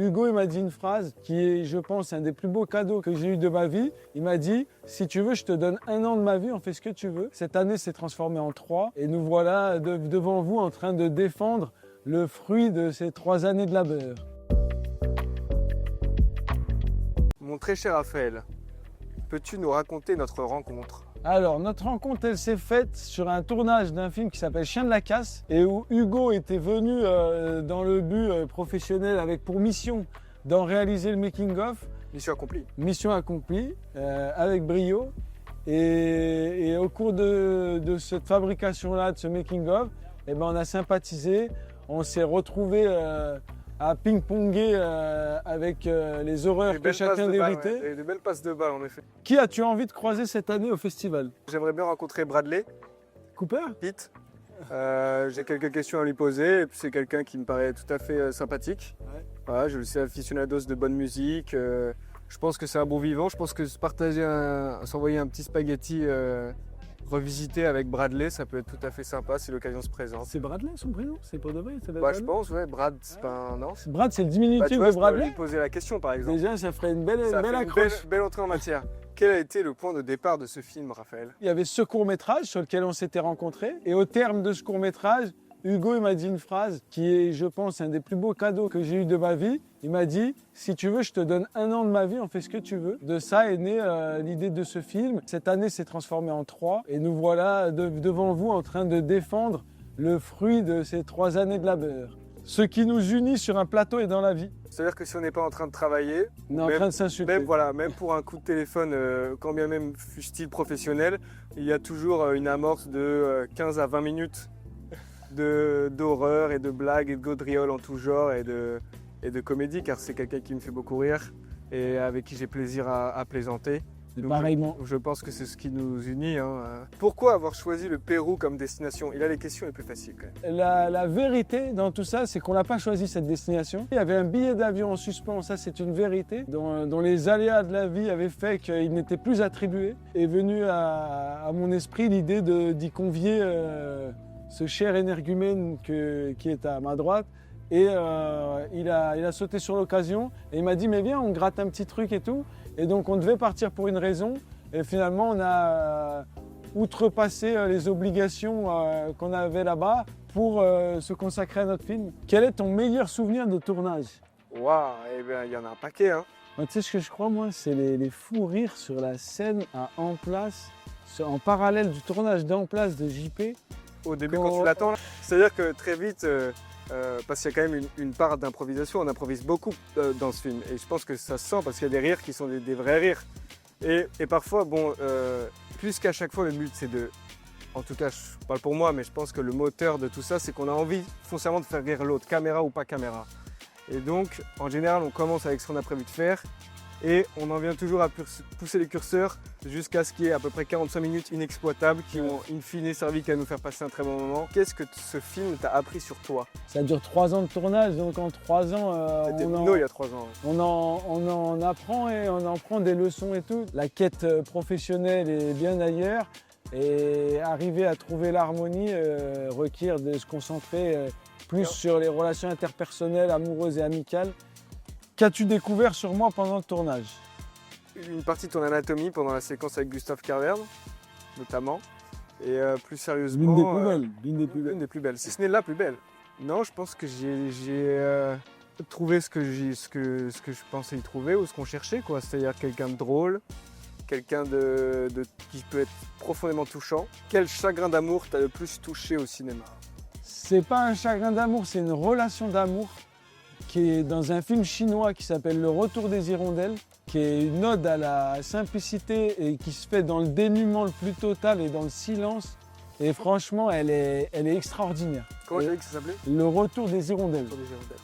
Hugo, il m'a dit une phrase qui est, je pense, un des plus beaux cadeaux que j'ai eu de ma vie. Il m'a dit, si tu veux, je te donne 1 an de ma vie, on fait ce que tu veux. Cette année s'est transformée en 3 et nous voilà devant vous en train de défendre le fruit de ces 3 années de labeur. Mon très cher Raphaël, peux-tu nous raconter notre rencontre? Alors, notre rencontre, elle s'est faite sur un tournage d'un film qui s'appelle Chien de la casse et où Hugo était venu dans le but professionnel avec pour mission d'en réaliser le making-of. Mission accomplie. Mission accomplie avec brio. Et au cours de cette fabrication-là, de ce making-of, eh ben, on a sympathisé, on s'est retrouvés à ping-ponger avec les horreurs que chacun méritait. Ouais, des belles passes de balles en effet. Qui as-tu envie de croiser cette année au festival? J'aimerais bien rencontrer Bradley Cooper? Pitt. J'ai quelques questions à lui poser et puis c'est quelqu'un qui me paraît tout à fait sympathique. Ouais. Voilà, je le sais aficionados de bonne musique. Je pense que c'est un bon vivant. Je pense que s'envoyer un petit spaghetti revisité avec Bradley, ça peut être tout à fait sympa si l'occasion se présente. C'est Bradley son prénom? C'est pas de vrai? Bah, je pense, ouais, Brad, c'est pas un... Non. Brad, c'est le Bah, diminutif tu vois, de je peux Bradley? lui poser la question par exemple. Déjà, ça ferait une belle, Ça belle fait une accroche. belle entrée en matière. Quel a été le point de départ de ce film, Raphaël? Il y avait ce court-métrage sur lequel on s'était rencontrés. Et au terme de ce court-métrage, Hugo, il m'a dit une phrase qui est, je pense, un des plus beaux cadeaux que j'ai eu de ma vie. Il m'a dit, si tu veux, je te donne 1 an de ma vie, on fait ce que tu veux. De ça est née l'idée de ce film. Cette année s'est transformée en 3 et nous voilà devant vous en train de défendre le fruit de ces 3 années de labeur. Ce qui nous unit sur un plateau et dans la vie. C'est-à-dire que si on n'est pas en train de travailler, On est en train de s'insulter. même pour un coup de téléphone, quand bien même fût-il professionnel, il y a toujours une amorce de 15 à 20 minutes d'horreur et de blagues et de gaudrioles en tout genre et de comédie, car c'est quelqu'un qui me fait beaucoup rire et avec qui j'ai plaisir à plaisanter. Donc, Pareillement. je pense que c'est ce qui nous unit. Hein. Pourquoi avoir choisi le Pérou comme destination? Il a les questions les plus faciles quand même. La vérité dans tout ça, c'est qu'on n'a pas choisi cette destination. Il y avait un billet d'avion en suspens, ça c'est une vérité, dont les aléas de la vie avaient fait qu'il n'était plus attribué. Est venue à mon esprit l'idée d'y convier ce cher énergumène qui est à ma droite. Et il a sauté sur l'occasion et il m'a dit mais viens, on gratte un petit truc et tout. Et donc on devait partir pour une raison et finalement on a outrepassé les obligations qu'on avait là-bas pour se consacrer à notre film. Quel est ton meilleur souvenir de tournage? Waouh, eh bien il y en a un paquet. Hein. Tu sais ce que je crois moi, c'est les fous rires sur la scène à En Place, en parallèle du tournage d'En Place de JP. Au début quand tu l'attends, c'est-à-dire que très vite... parce qu'il y a quand même une part d'improvisation, on improvise beaucoup dans ce film et je pense que ça se sent parce qu'il y a des rires qui sont des vrais rires et parfois, bon, plus qu'à chaque fois le but c'est de, en tout cas je parle pour moi mais je pense que le moteur de tout ça c'est qu'on a envie foncièrement de faire rire l'autre, caméra ou pas caméra et donc en général on commence avec ce qu'on a prévu de faire et on en vient toujours à pousser les curseurs jusqu'à ce qu'il y ait à peu près 45 minutes inexploitables qui ont in fine servi qu'à nous faire passer un très bon moment. Qu'est-ce que ce film t'a appris sur toi? Ça dure 3 ans de tournage, donc en 3 ans, C'était Bruno il y a 3 ans. on en apprend et on en prend des leçons et tout. La quête professionnelle est bien ailleurs et arriver à trouver l'harmonie requiert de se concentrer plus sur les relations interpersonnelles, amoureuses et amicales. Qu'as-tu découvert sur moi pendant le tournage? Une partie de ton anatomie pendant la séquence avec Gustave Carverne, notamment. Et plus sérieusement... L'une des plus belles. L'une des plus belles, si ce n'est la plus belle. Non, je pense que j'ai trouvé ce que je pensais y trouver ou ce qu'on cherchait, quoi. C'est-à-dire quelqu'un de drôle, quelqu'un qui peut être profondément touchant. Quel chagrin d'amour t'a le plus touché au cinéma? C'est pas un chagrin d'amour, c'est une relation d'amour qui est dans un film chinois qui s'appelle Le Retour des Hirondelles, qui est une ode à la simplicité et qui se fait dans le dénuement le plus total et dans le silence. Et franchement, elle est extraordinaire. Comment tu as dit que ça s'appelait? Le Retour des Hirondelles. Retour des Hirondelles.